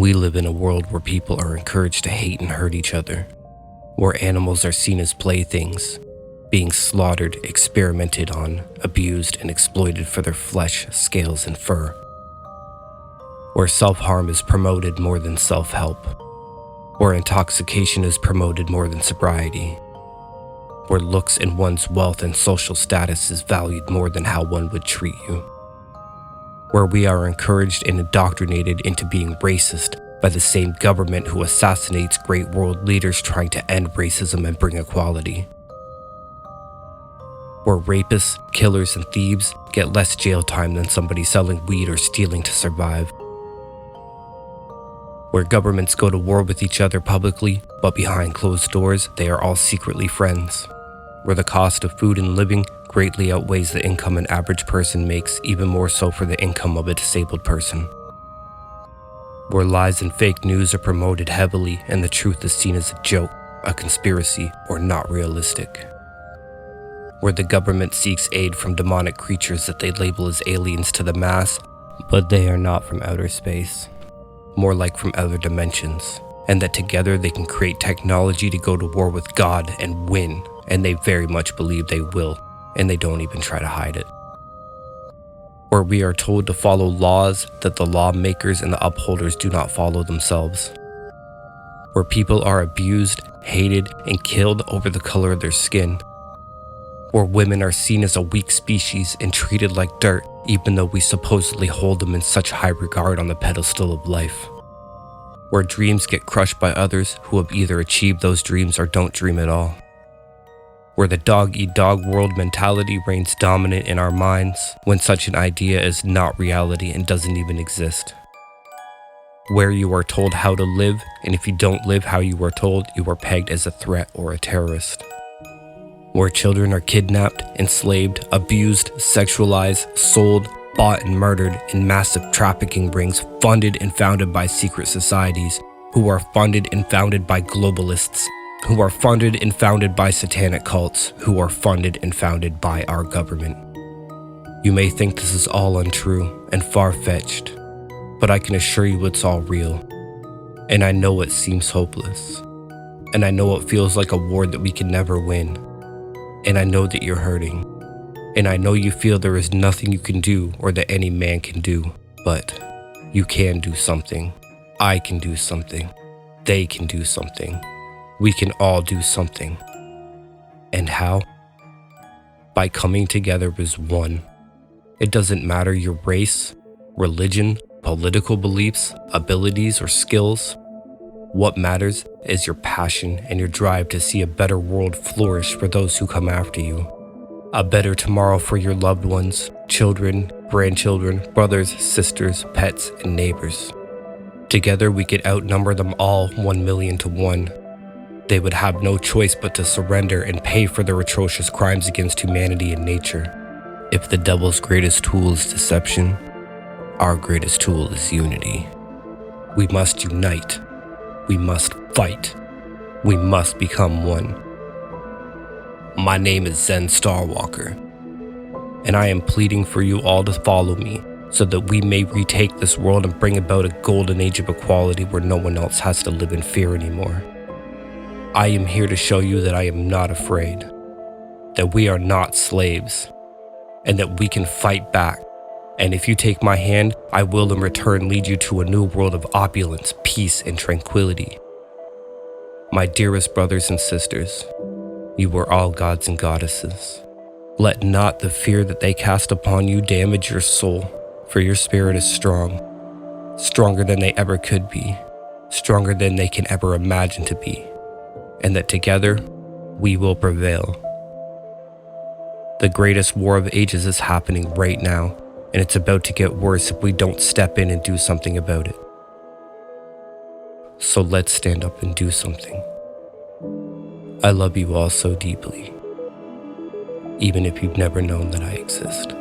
We live in a world where people are encouraged to hate and hurt each other, where animals are seen as playthings, being slaughtered, experimented on, abused, and exploited for their flesh, scales, and fur, where self-harm is promoted more than self-help, where intoxication is promoted more than sobriety, where looks and one's wealth and social status is valued more than how one would treat you, where we are encouraged and indoctrinated into being racist by the same government who assassinates great world leaders trying to end racism and bring equality, where rapists, killers, and thieves get less jail time than somebody selling weed or stealing to survive, where governments go to war with each other publicly, but behind closed doors, they are all secretly friends, where the cost of food and living greatly outweighs the income an average person makes, even more so for the income of a disabled person, where lies and fake news are promoted heavily and the truth is seen as a joke, a conspiracy, or not realistic, where the government seeks aid from demonic creatures that they label as aliens to the mass, but they are not from outer space, more like from other dimensions, and that together they can create technology to go to war with God and win, and they very much believe they will, and they don't even try to hide it. Where we are told to follow laws that the lawmakers and the upholders do not follow themselves. Where people are abused, hated, and killed over the color of their skin. Where women are seen as a weak species and treated like dirt, even though we supposedly hold them in such high regard on the pedestal of life. Where dreams get crushed by others who have either achieved those dreams or don't dream at all. Where the dog-eat-dog world mentality reigns dominant in our minds when such an idea is not reality and doesn't even exist. Where you are told how to live, and if you don't live how you are told, you are pegged as a threat or a terrorist. Where children are kidnapped, enslaved, abused, sexualized, sold, bought, and murdered in massive trafficking rings funded and founded by secret societies, who are funded and founded by globalists, who are funded and founded by satanic cults, who are funded and founded by our government. You may think this is all untrue and far-fetched, but I can assure you it's all real. And I know it seems hopeless. And I know it feels like a war that we can never win. And I know that you're hurting. And I know you feel there is nothing you can do or that any man can do, but you can do something. I can do something. They can do something. We can all do something. And how? By coming together as one. It doesn't matter your race, religion, political beliefs, abilities, or skills. What matters is your passion and your drive to see a better world flourish for those who come after you. A better tomorrow for your loved ones, children, grandchildren, brothers, sisters, pets, and neighbors. Together we could outnumber them all 1 million to 1. They would have no choice but to surrender and pay for their atrocious crimes against humanity and nature. If the devil's greatest tool is deception, our greatest tool is unity. We must unite. We must fight. We must become one. My name is Zen Starwalker, and I am pleading for you all to follow me so that we may retake this world and bring about a golden age of equality where no one else has to live in fear anymore. I am here to show you that I am not afraid, that we are not slaves, and that we can fight back. And if you take my hand, I will in return lead you to a new world of opulence, peace, and tranquility. My dearest brothers and sisters, you are all gods and goddesses. Let not the fear that they cast upon you damage your soul, for your spirit is strong, stronger than they ever could be, stronger than they can ever imagine to be, and that together we will prevail. The greatest war of ages is happening right now, and it's about to get worse if we don't step in and do something about it. So let's stand up and do something. I love you all so deeply, even if you've never known that I exist.